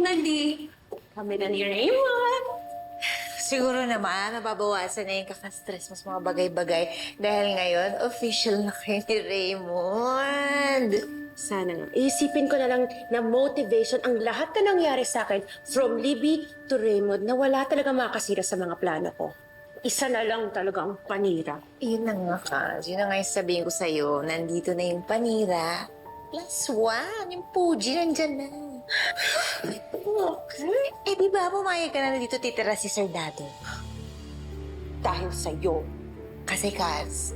finally, kami na ni Raymond. Siguro naman, mababawasan na yung kaka-stress mo sa mga bagay-bagay dahil ngayon, official na kayo ni Raymond. Sana nga. Iisipin ko na lang na motivation ang lahat na nangyari sa akin from Libby to Raymond na wala talaga makasira sa mga plano ko. Isa na lang talaga ang panira. Yun na nga, Kaz. Yun na nga yung sabihin ko sa'yo. Nandito na yung panira. +1. Yung Puji nandyan na. Okay. Eh, di ba pumayag ka na dito titira si Sir Dado? Dahil sa'yo. Kasi, Kaz,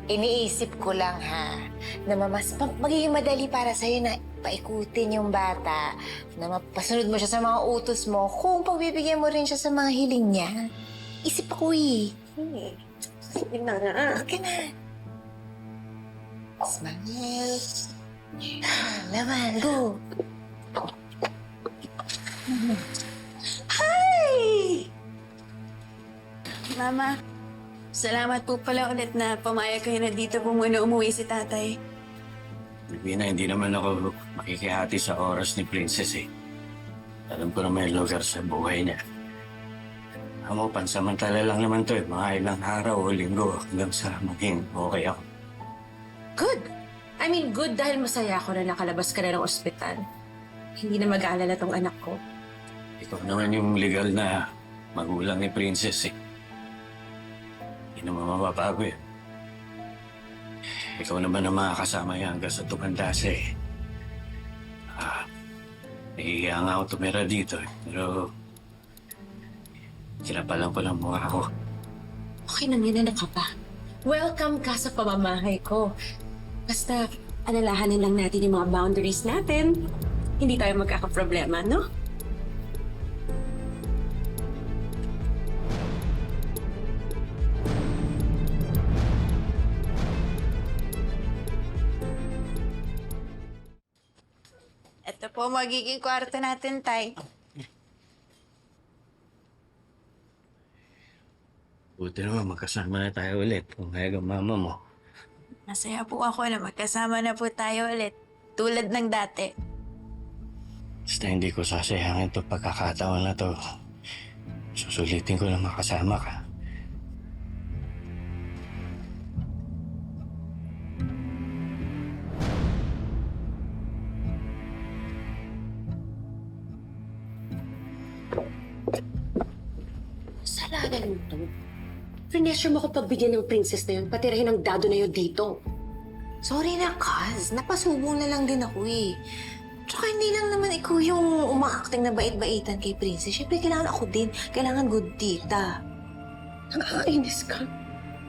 iniisip ko lang ha, na magiging madali para sa'yo na paikutin yung bata, na mapasunod mo siya sa mga utos mo, kung pagbibigyan mo rin siya sa mga hiling niya. Isip ako eh. Sige na nga. Okay na. Smile. Laman, go. Hi! Mama, salamat po pala ulit na pumayag kayo na dito po muna umuwi si tatay. Divina, hindi naman ako makikihati sa oras ni Princess eh. Alam ko na may lugar sa buhay niya. Amo, pansamantala lang naman to eh. Mga ilang araw o linggo hanggang sa maging okay ako. Good. I mean, good dahil masaya ako na nakalabas ka na ng ospital. Hindi na mag-aalala tong anak ko. Ikaw naman yung legal na magulang ni Princess eh. Hindi naman mababago eh. Ikaw naman ang makakasama niya hanggang sa tumanda siya eh. Nahihiya nga ako tumira dito eh. Pero kinapalan ko lang mukha ko. Okay nang yan, anak ka pa. Welcome ka sa pamamahay ko. Basta, alalahanin lang natin yung mga boundaries natin. Hindi tayo magkakaproblema, no? Ito po magiging kwarto natin, Tay. Buti naman magkasama na tayo ulit. Pumayag ang mama mo. Masaya po ako na magkasama na po tayo ulit. Tulad ng dati. Basta hindi ko sasayangin itong pagkakataon na to. Susulitin ko na makasama ka. Salanan mo to. Prinesure mo ko pagbigyan ng princess na yun, patirahin ang dado na yun dito. Sorry na, Kaz. Napasubong na lang din ako eh. Tsaka hindi lang naman ikaw yung umaacting na bait-baitan kay Princess. Siyempre, kailangan ako din. Kailangan good tita. Nakakainis ka.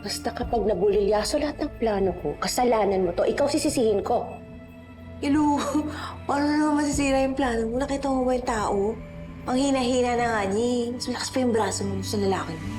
Basta kapag nabulilyaso lahat ng plano ko, kasalanan mo to, ikaw sisisihin ko. Ilu, paano naman masisira yung plano mo? Nakita mo ba yung tao? Ang hina-hina na nga niya. Mas malakas pa yung braso mo sa lalaki mo.